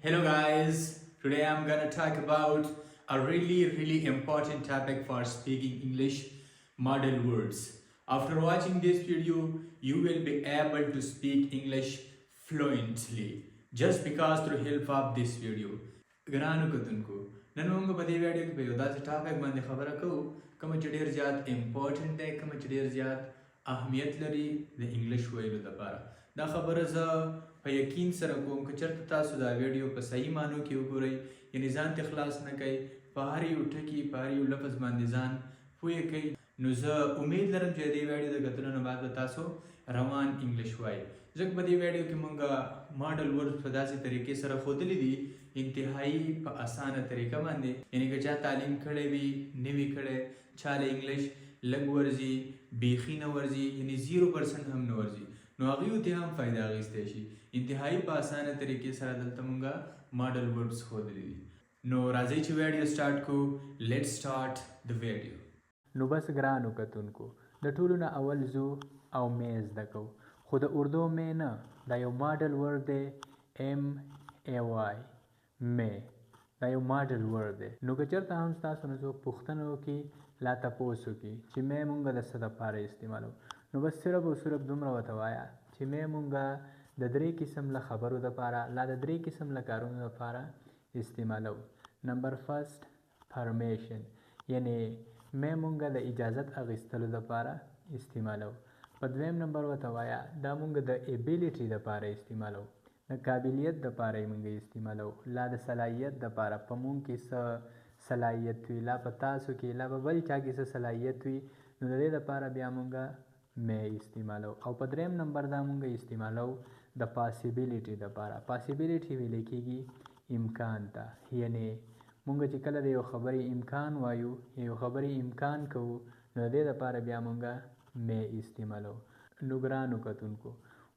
Hello guys, today I'm gonna talk about a really important topic for speaking English, model words. After watching this video, you will be able to speak English fluently just because through help of this video. ګرانو کتونکو نن موږ په دې ویډیو کې په یو داسې ټاپک باندې خبره کوو کوم چې ډیر زیات امپورټنټ دی کوم چې ډیر زیات اهمیت لري د انګلیش ویلو لپاره دا خبره زه په یقین سره کوم که چېرته تاسو دا ویډیو په صحیح معنو کې وګورئ یعنې ځان ته خلاص نه کوئ په هر یو ټکي په هر یو لفظ باندې ځان پوه کوئ نو زه امید لرم چې دې ویډیو د کتلو نه بعد به تاسو روان انګلیش وایي ځکه په دې ویډیو کې موږ ماډل ورډ په داسې طریقې سره ښودلي دي انتهایی په اسانه طریقه باندې یعنی که چا تعلیم کړی وي نه وي کړی چا له انګلیش لږ ورځي بیخي نه ورځي یعنی 0% هم نه ورځي نو هغوی ته هم فایده اخیستی شي انتهایی په اسانه طریقې سره دلته موږ ماډل ورډس ښودلي دي نو راځئ چې ویډیو سټارټ کړو لیټ سټارټ د ویډیو نو بس ګرانو کتونکو د ټولو نه اول زو او مې زده کوو خو د اردو مې نه دا یو ماډل ورډ دی ایم ای وای مې دا یو ماډل ورډ دی نو که چېرته هم ستاسو نه څوک پوښتنه وکړي لا تپوس وکړي چې مې مونږ د څه دپاره استعمالو نو بس صرف او صرف دومره ورته وایه چې مې مونږ د درې قسم له خبرو دپاره لا د درې قسم له کارونو دپاره استعمالو نمبر فرست پرمیشن یعنی مې مونږ د اجازت اخیستلو دپاره استعمالو په دویم نمبر ورته وایه دا مونږ د ایبیلیټي دپاره استعمالو د قابلیت دپاره یې مونږ استعمالو لا د صلاحیت دپاره په مونږ کې څه صلاحیت وي لا په تاسو کې لا په بل چا کې څه صلاحیت وي نو د دې دپاره بیا مونږ مې استعمالو او په دریم نمبر دا مونږ استعمالو د پاسیبیلیټي دپاره پاسیبیلیټي ویلی کېږي امکان ته یعنې مونږ چې کله د یو خبرې امکان وایو یو خبرې امکان کوو نو د دې دپاره بیا مونږ مې استعمالو نو ګرانو کتونکو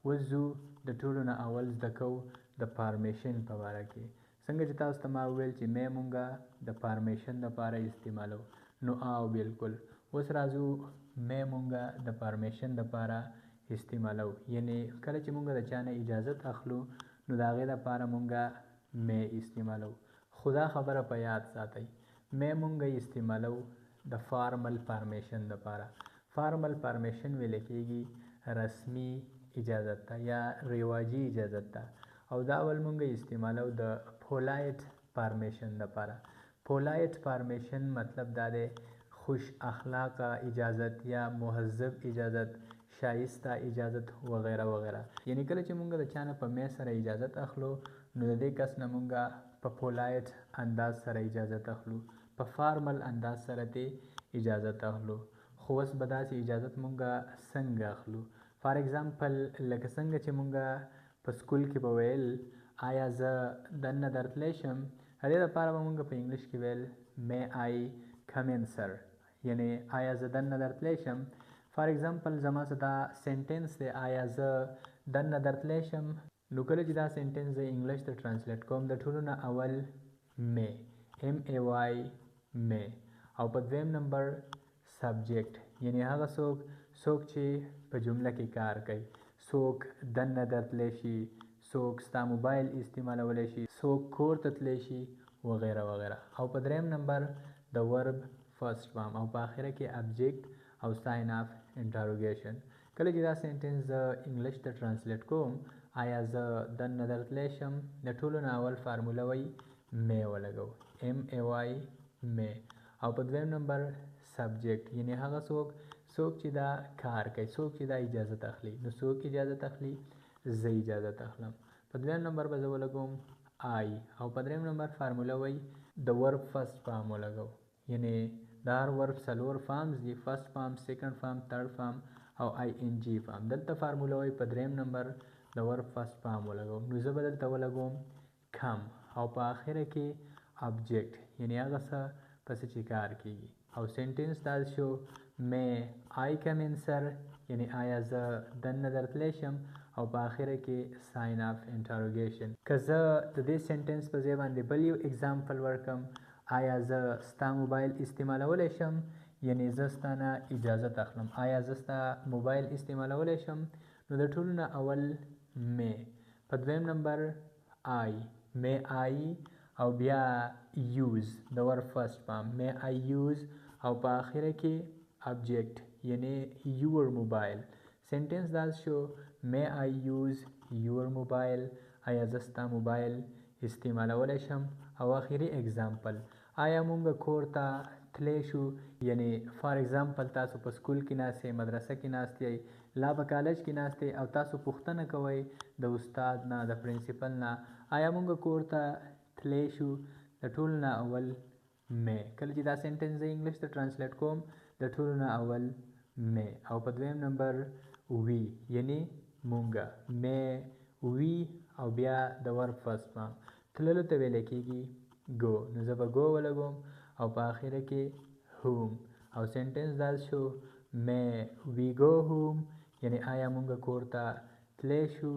اوس ځو د ټولو نه اول زده کوو د فارمیشن په باره کې څنګه چې تاسو ته ما وویل چې مې مونږ د فارمیشن دپاره استعمالو نو او بالکل اوس راځو مې مونږ د فارمیشن دپاره استعمالو یعنې کله چې مونږ د چا نه اجازت اخلو نو د هغې دپاره مونږ مې استعمالو خو دا خبره په یاد ساتئ مې مونږ استعمالو د فارمل فارمیشن دپاره فارمل فارمیشن ویلی کېږي رسمي اجازت ته یا رواجي اجازت ته او دا اول مونږ استعمالو د پولایټ فارمیشن دپاره پولایټ فارمیشن مطلب دا دی خوش اخلاقه اجازت یا مهذب اجازت شایسته اجازت وغیره وغیره یعنی کله چې مونږ د چا نه په مې سره اجازت اخلو نو د دې کس نه مونږ په پولایټ انداز سره اجازت اخلو په فارمل انداز سره دې اجازت اخلو خو اوس به داسې اجازت مونږ څنګه اخلو فار ایگزامپل لکه څنګه چې مونږ په سکول کې به ویل آیا زه دننه درتلی شم هغې دپاره به مونږ په انګلیش کې ویل مې آی کم ان سر یعنې آیا زه دننه درتلی شم فار ایگزامپل زما څه دا سینټینس دی آیا زه دننه درتلی شم نو کله چې دا سینټینس زه انګلیش ته ټرانسلیټ کوم د ټولو نه اول مې ایم ای وای مې او په دویم نمبر سبجیکټ یعنی هغه څوک چې په جمله کې کار کوي څوک دننه درتلی شي څوک ستا موبایل استعمالولی شي څوک کور ته تلی شي وغیره وغیره او په دریم نمبر د ورب فرست فارم او په آخره کې ابجیکټ او ساین آف انټروګیشن کله چې دا سینټینس زه انګلیش ته ټرانسلیټ کوم آیا زه دننه درتلی شم د ټولو نه اول فارموله وایي مې ولګو ایم ای وای مې او په دویم نمبر سبجیکټ یعنی هغه څوک چې دا کار کوي څوک چې دا اجازت اخلي نو څوک اجازت اخلي زه اجازت اخلم په دویم نمبر به زه ولګوم آی او په دریم نمبر فارموله وایي د ورب فرست فارم ولګو یعنې د هر ورب څلور فارمز دي فرست فارم سیکنډ فارم تھرډ فارم او آی ان جي فارم دلته فارموله وایي په دریم نمبر د ورب فرست فارم ولګوم نو زه به دلته ولګوم کم او په آخره کې ابجیکټ یعنی هغه څه پسې چې کار کېږي او سینټینس دا شو مې آی کم ان سر یعنی آیا زه دننه درتلی شم او په آخره کې ساین آف انټروګیشن که زه د دې سینټینس په ځای باندې بل یو اگزامپل ورکم آیا زه ستا موبایل استعمالولی شم یعنی زه ستا نه اجازت اخلم آیا زه ستا موبایل استعمالولی شم نو د ټولو نه اول مې په دویم نمبر آی may I او بیا use د ور first form may I use او په آخره کې object یعنی your mobile sentence دا شو may I use your mobile آیا زه ستا موبایل استعمالولی شم او آخري example آیا مونږ کور ته تلی شو یعنی فار ایگزامپل تاسو په سکول کې ناست یې مدرسه کې ناست یې لا په کالج کې ناست یې او تاسو پوښتنه کوئ د استاد نه د پرنسپل نه آیا مونږ کور ته تلی شو د ټولو نه اول می کله چې دا سنټنس زه انګلیش ته ټرانسلیټ کوم د ټولو نه اول می او په دویم نمبر وی یعنی مونږه می وی او بیا د ور فرست فارم تللو ته ویلی کېږي ګو نو زه به ګو ولګوم او په آخره کې هوم او سنټنس دا شو می وی ګو هوم یعنی آیا مونږ کور ته تلی شو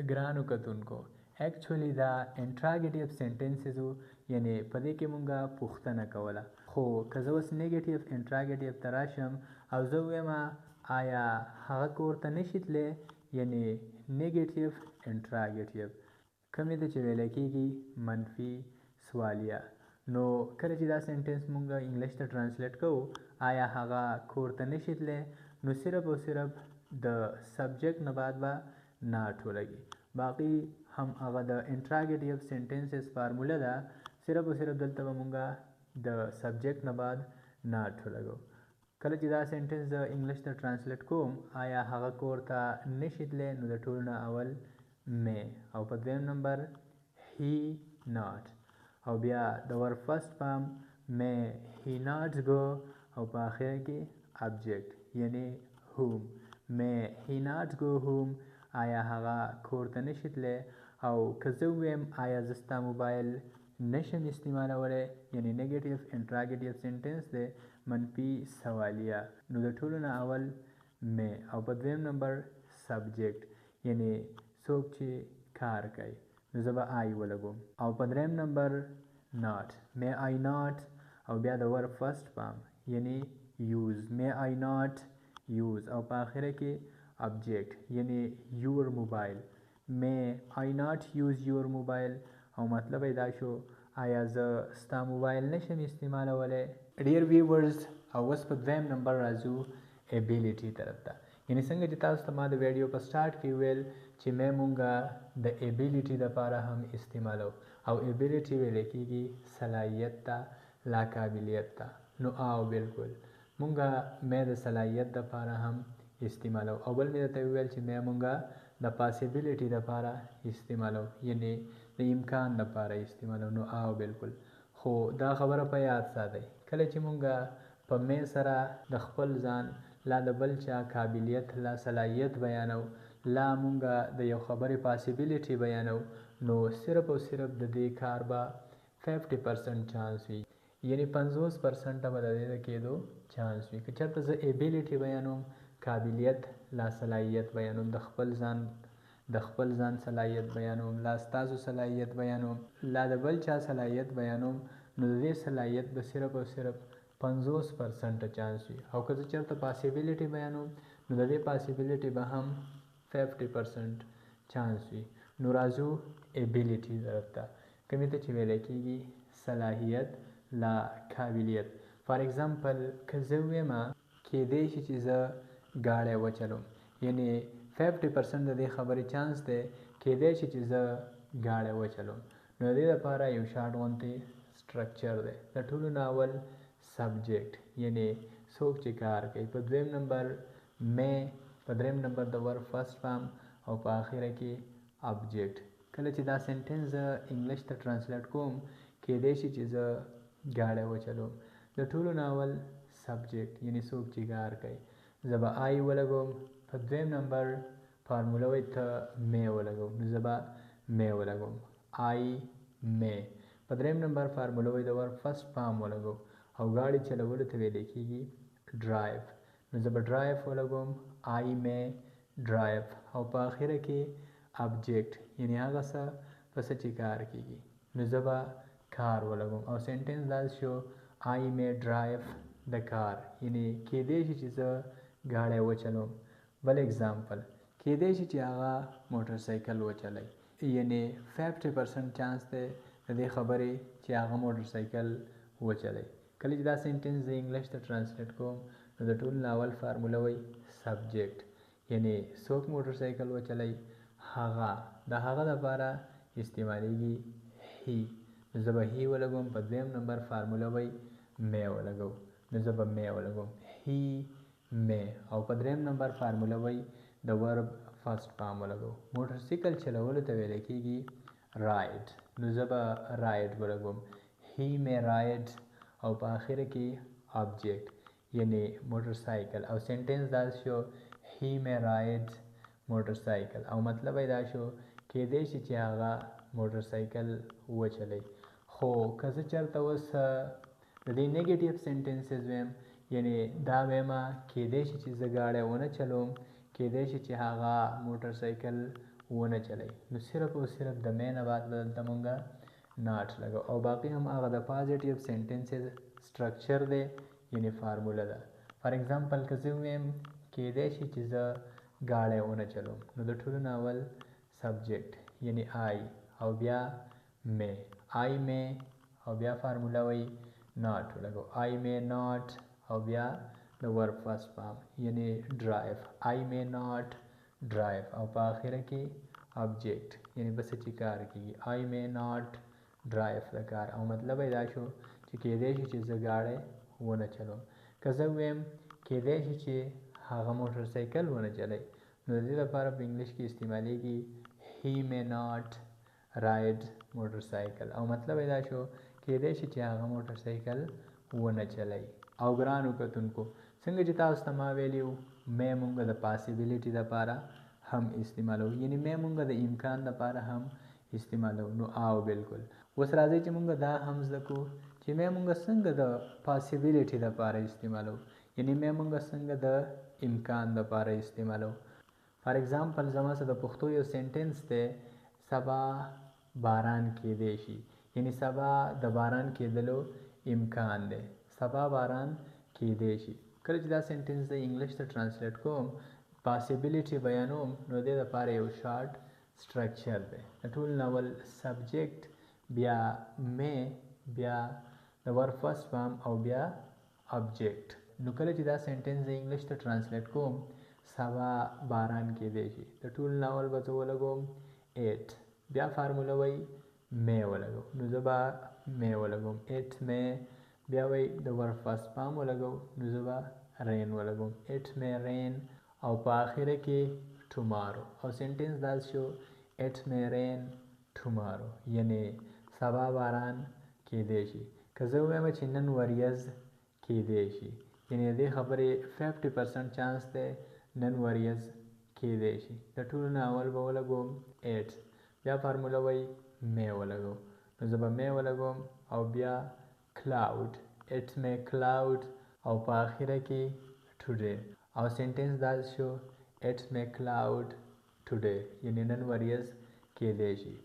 ګرانو کتونکو actually دا انټراګیټیو سنټنسز وو یعنی په دې کې مونږه پوښتنه کوله خو که زه اوس نیګیټیو انټراګیټیو ته راشم او زه ووایم آیا هغه کور ته نشي تلی یعنی نیګیټیو انټراګیټیو کومې ته چې ویلی کېږي منفي سوالیه نو کله چې دا سنټنس مونږ انګلیش ته ټرانسلیټ کوو آیا هغه کور ته نشي تلی نو صرف او صرف د سبجیکټ نه بعد به ناټ ولګي باقي هم هغه د انټراګیټیو سنټنسز فارموله ده صرف او صرف دلته به مونږ د سبجیکټ نه بعد ناټ ولګو کله چې دا سنټنس د انګلیش ته ټرانسلیټ کوم آیا هغه کور ته نشي تلی نو د ټولو نه اول می او په دویم نمبر هی ناټ او بیا د ور فرست فارم می هی ناټ گو او په آخر کې ابجیکټ یعنی هوم می هی ناټ گو هوم آیا هغه کور ته نشي تلی او که زه ووایم آیا زه ستا موبایل نشم استعمالولی یعنی نیګیټیو انټراګیټیو سنټنس دی منفي سوالیه نو د ټولو نه اول می او په دویم نمبر سبجیکټ یعنی څوک چې کار کوي نو زه به آی ولګوم او په دریم نمبر ناټ می آی ناټ او بیا د ور فرست فارم یعنی یوز می آی ناټ یوز او په آخره کې object یعنی your mobile may I not use your mobile او مطلب دا شو آیا زه ستا موبایل نشم استعمالولی ډیر ویورز او اوس په دویم نمبر راځو ابیلیټي طرف ته یعنی څنګه چې تاسو ته ما د ویډیو په سټارټ کې ویل چې مې مونږه د ابیلیټي دپاره هم استعمالو او ابیلیټي ویلی کېږي صلاحیت ته لا قابلیت ته نو او بالکل مونږه مې د صلاحیت دپاره هم استعمالو او بل مې درته وویل چې مې مونږه د پاسیبلیټي دپاره استعمالو یعنی د امکان دپاره استعمالو نو او بالکل خو دا خبره په یاد ساتئ کله چې مونږه په مې سره د خپل ځان لا د بل چا قابلیت لا صلاحیت بیانو لا مونږه د یو خبرې پاسیبلیټي بیانو نو صرف او صرف د دې کار به 50% چانس وي یعنی 50% به د دې د کېدو چانس وي که چېرته زه ابیلیټي بیانوم قابلیت لا صلاحیت بیانوم د خپل ځان صلاحیت بیانوم لا ستاسو صلاحیت بیانوم لا د بل چا صلاحیت بیانوم نو د دې صلاحیت به صرف او صرف 50% چانس وي او که زه چېرته پاسیبلیټي بیانوم نو د دې پاسیبلیټي به هم 50% چانس وي نو راځو ابیلیټي طرف ته کومې ته چې ویلی کېږي صلاحیت لا قابلیت فار ایگزامپل که زه ووایم کېدی شي چې زه ګاډی وچلوم یعنی 50% د دې خبرې چانس دی کېدی شي چې زه ګاډی وچلوم نو د دې لپاره یو شارټ غوندې سټرکچر دی د ټولو نه اول سبجیکټ یعنی څوک چې کار کوي په دویم نمبر می په دریم نمبر د ور فرست فارم او په آخره کې ابجیکټ کله چې دا سنټنس زه انګلیش ته ټرانسلیټ کوم کېدی شي چې زه ګاډی وچلوم د ټولو نه اول سبجیکټ یعنی څوک چې کار کوي زه به آی ولګوم په دویم نمبر فارموله وایي ته می ولګوم نو زه به می ولګوم آی می په دریم نمبر فارموله وایي د ور فرست فارم ولګوم او ګاډي چلولو ته ویلی کېږي ډرایو نو زه به ډرایو ولګوم آی می ډرایو او په آخره کې ابجیکټ یعنی هغه څه په څه چې کار کېږي نو زه به کار ولګوم او سنټنس دا شو آی می ډرایو د کار یعنی کېدی شي چې زه ګاډی وچلوم بل اگزامپل کېدی شي چې هغه موټر سایکل وچلوي یعنی 50% چانس دی د دې خبرې چې هغه موټر سایکل وچلوي. کله چې دا سنټنس د انګلیش ته ترانسلیټ کوم نو د ټولو نه اول فارموله وایي سبجیکټ، یعنی څوک موټر سایکل وچلوي هغه، د هغه دپاره استعمالیږي هی. نو زه به هی ولګوم. په دویم نمبر فارموله وایي می ولګو، نو زه به می ولګوم هی می. او په دریم نمبر فارموله وایي د ورب فرست فارم ولګو. موټر سایکل چلولو ته ویل کېږي رایډ، نو زه به رایډ ولګوم هی می رایډ. او په آخره کې آبجیکټ یعنی موټر سایکل. او سنټنس دا شو هی می رایډ موټر سایکل. او مطلب یې دا شو کېدای شي چې هغه موټر سایکل وچلوي. خو که زه چېرته اوس د دې نیګیټیو سنټنسز ویم، یعنی دا ویمه کېدای شي چې زه ګاډی ونه چلوم، کېدای شي چې هغه موټر سایکل ونه چلوي، نو صرف او صرف د می نه بعد به دلته مونږه ناټ لګو. او باقي هم هغه د پازیټیو سنټنسز سټرکچر دی، یعنی فارموله ده. فار ایگزامپل که زه ویم کېدای شي چې زه ګاډی ونه چلوم، نو د ټولو نه اول سبجیکټ یعنی آی او بیا می، آی می او بیا فارموله وایي ناټ ولګو آی می ناټ او بیا د ورب فرست فارم یعنی ډرایو، آی می ناټ ډرایو. او په آخره کې آبجیکټ یعنی بس چې کار کېږي آی می ناټ ډرایو د کار. او مطلب یې دا شو چې کېدای شي چې زه ګاډی ونه چلوم. که زه ویم کېدای شي چې هغه موټر سایکل ونه چلوي، نو د دې لپاره په انګلیش کې استعمالیږي هی می ناټ رایډ موټر سایکل. او مطلب یې دا شو کېدای شي چې هغه موټر سایکل ونه چلوي. او ګرانو کتونکو څنګه چې تاسو ته ما ویلي وو می مونږ د پاسیبلیټي دپاره هم استعمالو، یعنی می مونږ د امکان دپاره هم استعمالو. نو او بالکل اوس راځئ چې مونږ دا هم زده کړو چې می مونږ څنګه د پاسیبلیټي دپاره استعمالو، یعنی می مونږ څنګه د امکان دپاره استعمالو. فار ایگزامپل زما سره د پښتو یو سنټنس دی سبا باران کېدی شي، یعنی سبا د باران کېدلو امکان دی، سبا باران کېدی شي. کله چې دا سنټنس د انګلیش ته ترانسلیټ کوم پاسیبلیټي بیانوم نو د دې لپاره یو شارټ سټرکچر دی. د ټولو نه اول سبجیکټ بیا می بیا د ورب فرست فارم او بیا آبجیکټ. نو کله چې دا سنټنس د انګلیش ته ترانسلیټ کوم سبا باران کېدی شي، د ټولو نه اول به زه ولګوم ایټ، بیا فارموله وایي می ولګو، نو زه به می ولګوم ایټ می. بیا وایي د ورب فرست فارم ولګو، نو زه به رین ولګوم ایټ می رین. او په آخره کې ټومارو. او سنټنس دا شو ایټ می رین ټومارو، یعنی سبا باران کېدی شي. که زه ووایم چې نن وریځ کېدی شي، یعنی د دې خبرې 50% چانس دی نن وریځ کېدی شي. د ټولو نه اول به ولګوم ایټ، بیا فارموله وایي می ولګو، نو زه به می ولګوم. او بیا کلاود ایټ می کلاود. او په آخره کې ټوډے. او سنټنس دا شو ایټ می کلاود ټوډے، یعنی نن وریځ کېدی شي.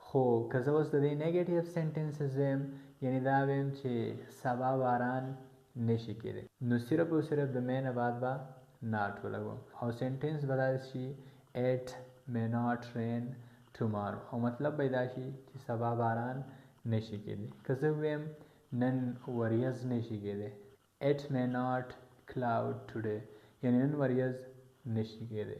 خو که زه اوس د دې نیګیټیو سنټنسز ویم، یعنی دا ویم چې سبا باران نشي کېدی، نو صرف او صرف د می نه بعد به ناټ ولګوم. او سنټنس به دا شي ایټ می ناټ رین ټومارو. او مطلب به دا شي چې سبا باران نشي کېدی. که زه ویم نن وریځ نشي کېدی، ایټ می ناټ کلاود ټوډے، یعنی نن وریځ نشي کېدی.